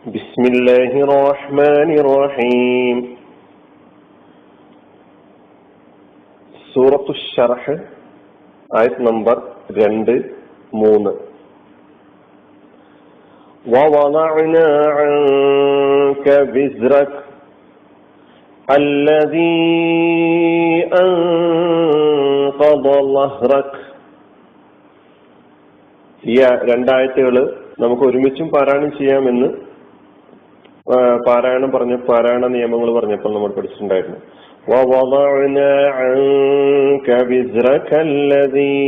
ബിസ്മില്ലാഹിർ റഹ്മാനിർ റഹീം. സൂറത്തു ശർഹ് ആയത്ത് നമ്പർ 2-3. വവളഅനാ അൻക വിസ്റക അല്ലദീ അൻഖദ ലഹ്റക. ഈ രണ്ടായത്തുകൾ നമുക്ക് ഒരുമിച്ചും പാരായണം ചെയ്യാമെന്ന് പാരായണ നിയമങ്ങൾ പറഞ്ഞപ്പോൾ നമ്മൾ പഠിച്ചിട്ടുണ്ടായിരുന്നു. وَوَضَعْنَا عَنْكَ وِزْرَكَ الَّذِي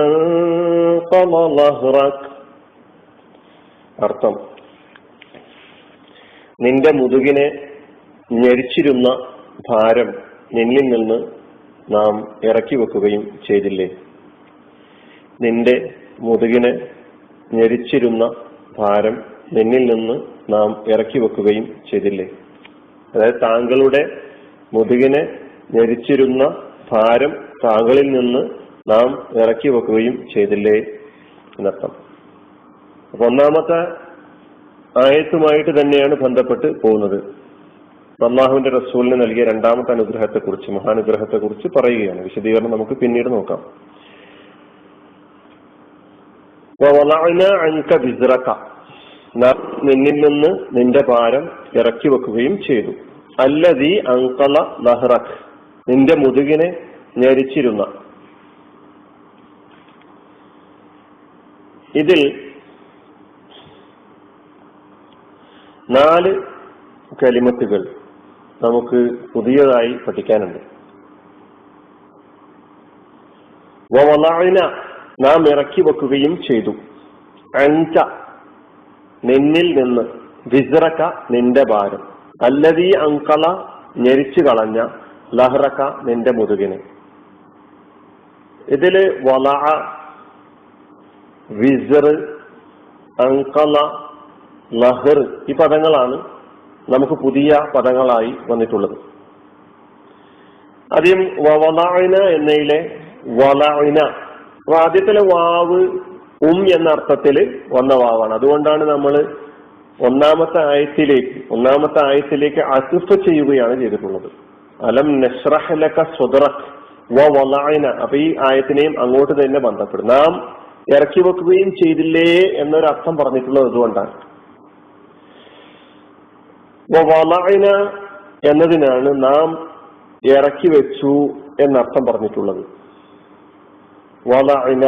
أَنقَضَ ظَهْرَكَ. അർത്ഥം: നിന്റെ മുതുകിനെ ഞെരിച്ചിരുന്ന ഭാരം നിന്നിൽ നിന്ന് നാം ഇറക്കി വെക്കുകയും ചെയ്തില്ലേ. നിന്റെ മുതുകിനെ ഞെരിച്ചിരുന്ന ഭാരം നിന്നിൽ നിന്ന് നാം ഇറക്കി വെക്കുകയും ചെയ്തില്ലേ. അതായത് താങ്കളുടെ മുതുകിനെ ഞെരിച്ചിരുന്ന ഭാരം താങ്കളിൽ നിന്ന് നാം ഇറക്കി വെക്കുകയും ചെയ്തില്ലേ എന്നർത്ഥം. അപ്പൊ ഒന്നാമത്തെ ആയത്തുമായിട്ട് തന്നെയാണ് ബന്ധപ്പെട്ട് പോകുന്നത്. അല്ലാഹുവിന്റെ റസൂലിന് നൽകിയ രണ്ടാമത്തെ അനുഗ്രഹത്തെക്കുറിച്ച്, മഹാനുഗ്രഹത്തെക്കുറിച്ച് പറയുകയാണ്. വിശദീകരണം നമുക്ക് പിന്നീട് നോക്കാം. വവളഅനാ അൻക വിസ്റക, നാം നിന്നിൽ നിന്ന് നിന്റെ ഭാരം ഇറക്കി വെക്കുകയും ചെയ്തു. അല്ലദീ അൻഖള ലഹ്റക, നിന്റെ മുതുകിനെ ഞെരിച്ചിരുന്ന. ഇതിൽ 4 കലിമത്തുകൾ നമുക്ക് പുതിയതായി പഠിക്കാനുണ്ട്. വവളഅനാ, നാം ഇറക്കി വെക്കുകയും ചെയ്തു. അൻക, നിന്നിൽ നിന്ന്. വിസ്റക, നിന്റെ ഭാരം. അല്ലദീ അൻഖള, ഞെരിച്ചു കളഞ്ഞ. ലഹ്റക, നിന്റെ മുതുകിനെ. ഇതില് വളഅ, വിസ്ർ, അൻഖള, ലഹ്ർ ഈ പദങ്ങളാണ് നമുക്ക് പുതിയ പദങ്ങളായി വന്നിട്ടുള്ളത്. ആദ്യം വവളഅന എന്നതിലെ വളഅന, ആദ്യത്തിലെ വാവ് എന്ന അർത്ഥത്തിൽ വന്ന വാവാണ്. അതുകൊണ്ടാണ് നമ്മൾ ഒന്നാമത്തെ ആയത്തിലേക്ക് അസ്ഫ് ചെയ്യുകയാണ് ചെയ്തിട്ടുള്ളത്. അലം നശ്റഹ് ലക സദ്റക വവളഅന. അപ്പൊ ഈ ആയത്തിനെയും അങ്ങോട്ട് തന്നെ ബന്ധപ്പെടും. നാം ഇറക്കി വെക്കുകയും ചെയ്തില്ലേ എന്നൊരർത്ഥം പറഞ്ഞിട്ടുള്ളത് അതുകൊണ്ടാണ്. വവളഅന എന്നതിനാണ് നാം ഇറക്കി വെച്ചു എന്നർത്ഥം പറഞ്ഞിട്ടുള്ളത്. വളഅന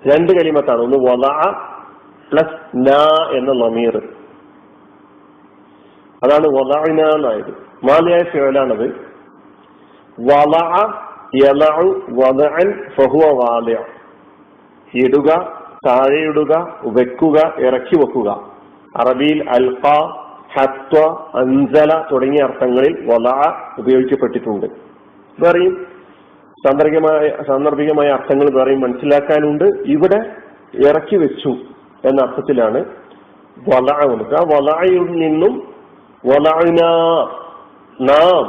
2 കലിമത്താണ്. ഒന്ന് വളഅ പ്ലസ് നാ എന്ന ലമീർ, അതാണ് വളഅന എന്നായത്. മാലിയായ ഫിഅലാണത്. വളഅ യലഉ വദഅൻ ഫഹുവ വാലിഅ. ഇടുക, താഴെയിടുക, വെക്കുക, ഇറക്കി വെക്കുക. അറബിയിൽ അൽഖ, ഹത്വ, അൻസല തുടങ്ങിയ അർത്ഥങ്ങളിൽ വളഅ ഉപയോഗിക്കപ്പെട്ടിട്ടുണ്ട്. പറയും സാന്ദർഭികമായ അർത്ഥങ്ങൾ വേറെയും മനസ്സിലാക്കാനുണ്ട്. ഇവിടെ ഇറക്കി വെച്ചു എന്ന അർത്ഥത്തിലാണ് വളഅ വന്നത്. ആ വളഅയിൽ നിന്നും വളഅന, നാം,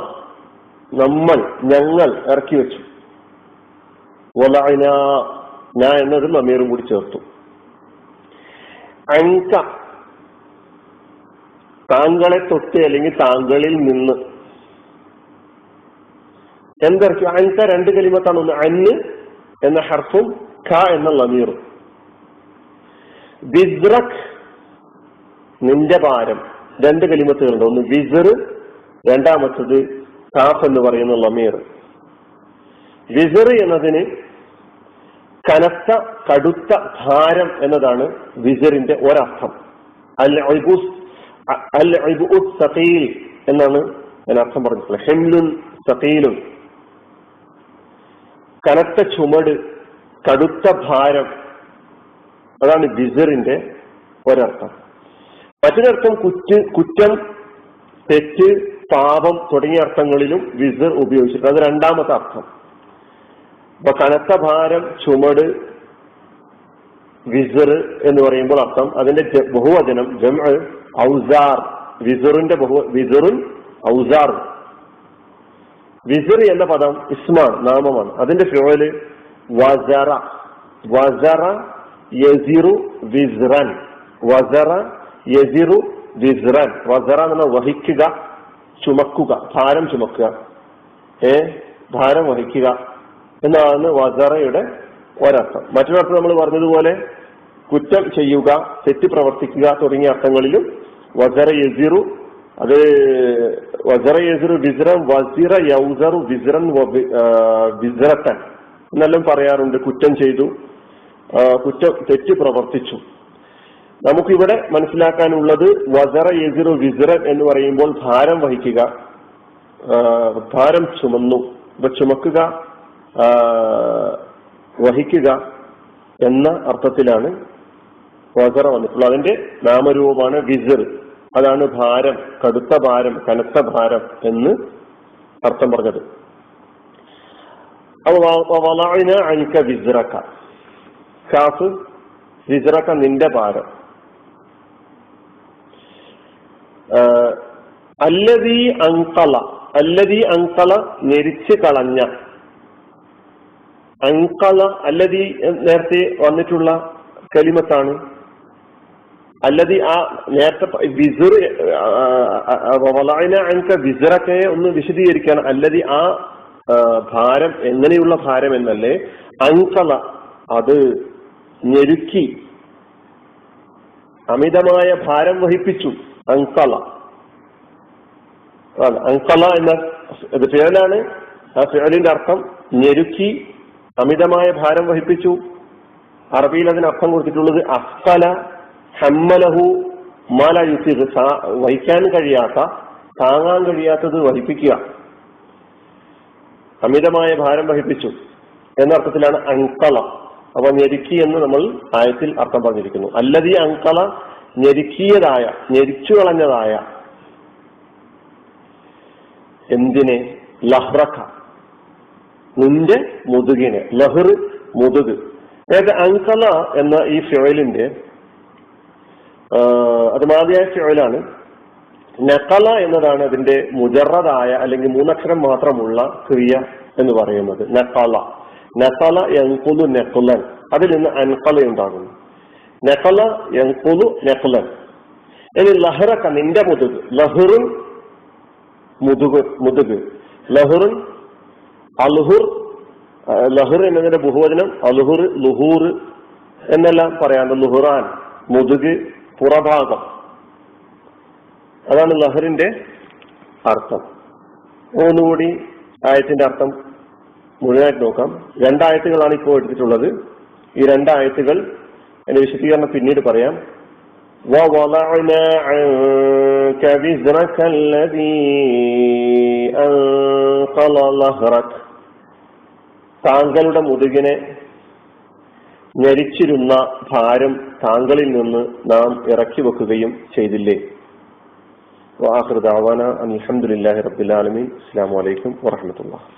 നമ്മൾ, ഞങ്ങൾ ഇറക്കി വെച്ചു. വളഅന, ഞാൻ എന്നതും അമീറും കൂടി ചേർത്തു. അൻക, താങ്കളെ തൊട്ട് അല്ലെങ്കിൽ താങ്കളിൽ നിന്ന്. എന്തിറക്കി? അൻക 2 കലിമത്താണ്. ഒന്ന് അന്ന് എന്ന ഹർഫും ക എന്ന ലമീറും. വിസ്റക, നിന്റെ ഭാരം. 2 കലിമത്തുകളുണ്ട്. ഒന്ന് വിസ്ർ, രണ്ടാമത്തത് കാഫ് എന്ന് പറയുന്ന ലമീർ. വിസ്ർ എന്നതിന് കനത്ത, കടുത്ത, ഭാരം എന്നതാണ് വിസ്റിന്റെ ഒരർത്ഥം. അൽ ഇബ്ഉ സഖീൽ എന്നാണ് അതിനർത്ഥം പറഞ്ഞിട്ടുള്ളത്. ഹെംലുൻ സഖീലുൻ, കനത്ത ചുമട്, കടുത്ത ഭാരം, അതാണ് വിസ്റിന്റെ ഒരർത്ഥം. മറ്റൊരർത്ഥം കുറ്റം, തെറ്റ്, പാപം തുടങ്ങിയ അർത്ഥങ്ങളിലും വിസ്ർ ഉപയോഗിച്ചിട്ടുണ്ട്. അത് രണ്ടാമത്തെ അർത്ഥം. അപ്പൊ കനത്ത ഭാരം, ചുമട്, വിസ്ർ എന്ന് പറയുമ്പോൾ അർത്ഥം, അതിന്റെ ബഹുവചനം ജംഅ് ഔസാർ. വിസ്റിന്റെ വിസ്റുൻ ഔസാർ. വിസ്ർ എന്ന പദം ഇസ്മാണ്, നാമമാണ്. അതിന്റെ ഫിഅല് വസറ. വസറ യസിറു വിസ്റൻ, വസറ യസിറു വിസ്റൻ. വസറ എന്ന് പറഞ്ഞാൽ വഹിക്കുക, ചുമക്കുക, ഭാരം ചുമക്കുക, ഭാരം വഹിക്കുക എന്നാണ് വസറയുടെ ഒരർത്ഥം. മറ്റൊരർത്ഥം നമ്മൾ പറഞ്ഞതുപോലെ കുറ്റം ചെയ്യുക, തെറ്റ് പ്രവർത്തിക്കുക തുടങ്ങിയ അർത്ഥങ്ങളിലും വസറ യസിറു, അത് വസറ യസിറു വിസ്റൻ, വസിറ യൗസറു വിസ്റൻ വിസ്റത്തൻ എന്നെല്ലാം പറയാറുണ്ട്. കുറ്റം ചെയ്തു, തെറ്റ് പ്രവർത്തിച്ചു. നമുക്കിവിടെ മനസ്സിലാക്കാനുള്ളത് വസറ യസിറു വിസ്റൻ എന്ന് പറയുമ്പോൾ ഭാരം വഹിക്കുക, ഭാരം ചുമന്നു, ചുമക്കുക, വഹിക്കുക എന്ന അർത്ഥത്തിലാണ് വസറ വന്നിട്ടുള്ളത്. അതിന്റെ നാമരൂപമാണ് വിസ്ർ. അതാണ് ഭാരം, കടുത്ത ഭാരം, കനത്ത ഭാരം എന്ന് അർത്ഥം പറഞ്ഞത്. വളഅന അൻക വിസ്റക, കാഫ് വിസ്റക നിന്റെ ഭാരം. അല്ലദീ അൻഖല, അല്ലദീ അൻഖല ഞെരിച്ച് കളഞ്ഞ. അൻഖല അല്ലദീ നേരത്തെ വന്നിട്ടുള്ള കലിമത്താണ്. അല്ലദീ ആ നേരത്തെ വിസ്ർ, വളഅന അൻക വിസ്റകയെ ഒന്ന് വിശദീകരിക്കാൻ. അല്ലദീ ആ ഭാരം എങ്ങനെയുള്ള ഭാരം എന്നല്ലേ, അൻഖല അത് ഞെരുക്കി, അമിതമായ ഭാരം വഹിപ്പിച്ചു. അൻഖല, അൻഖല എന്ന ഇത് ഫിഅലാണ്. ആ ഫിഅലിന്റെ അർത്ഥം ഞെരുക്കി, അമിതമായ ഭാരം വഹിപ്പിച്ചു. അറബിയിൽ അതിന് അർത്ഥം കൊടുത്തിട്ടുള്ളത് അസ്ഫല ഹമ്മലഹു മാല യുസിഖ്, വഹിക്കാൻ കഴിയാത്ത, താങ്ങാൻ കഴിയാത്തത് വഹിപ്പിക്കുക, അമിതമായ ഭാരം വഹിപ്പിച്ചു എന്നർത്ഥത്തിലാണ് അൻഖല. അപ്പൊ ഞെരുക്കി എന്ന് നമ്മൾ ആയത്തിൽ അർത്ഥം പറഞ്ഞിരിക്കുന്നു. അല്ലദീ അൻഖല ഞെരുക്കിയതായ, ഞെരിച്ചു കളഞ്ഞതായ. എന്തിനെ? ലഹ്റക നിന്റെ മുതുകിനെ. ലഹ്ർ മുതുക്. അതായത് അൻഖല എന്ന ഈ ഫിഅലിന്റെ അത് മാദിയായ ഫിഅലാണ്. നഖല എന്നതാണ് അതിന്റെ മുജറദായ അല്ലെങ്കിൽ മൂന്നക്ഷരം മാത്രമുള്ള ക്രിയ എന്ന് പറയുന്നത്. നഖല, നഖല യൻഖുലു നഖ്ലൻ, അതിൽ നിന്ന് അൻഖല ഉണ്ടാകുന്നു. നഖല യൻഖുലു നഖ്ലൻ. ഇനി ലഹ്റക നിന്റെ മുതുക്. ലഹ്റുൻ മുതുക്, ലഹ്റുൻ അൽഹുർ. ലഹ്ർ എന്നതിന്റെ ബഹുവചനം അൽഹുർ, ലുഹൂർ എന്നെല്ലാം പറയാറുണ്ട്. ലുഹുറാൻ മുതുക്, പുറഭാഗം. അതാണ് ലഹറിന്റെ അർത്ഥം. ഒന്നുകൂടി ആയത്തിന്റെ അർത്ഥം മുഴുവനായിട്ട് നോക്കാം. രണ്ടായത്തുകളാണ് ഇപ്പോൾ എടുത്തിട്ടുള്ളത്. ഈ രണ്ടായത്തുകൾ എന്റെ വിശദീകരണം പിന്നീട് പറയാം. وَوَضَعْنَا عَنْكَ وِزْرَكَ الَّذِي أَنْقَضَ ظَهْرَكَ, താങ്കളുടെ മുതുകിനെ ഞെരിച്ചിരുന്ന ഭാരം താങ്കളിൽ നിന്ന് നാം ഇറക്കി വെക്കുകയും ചെയ്തില്ലേ. വആഖിറു ദഅവാനാ അൽഹംദുലില്ലാഹി റബ്ബിൽ ആലമീൻ. അസ്സലാമു അലൈക്കും വറഹ്മത്തുള്ളാഹി.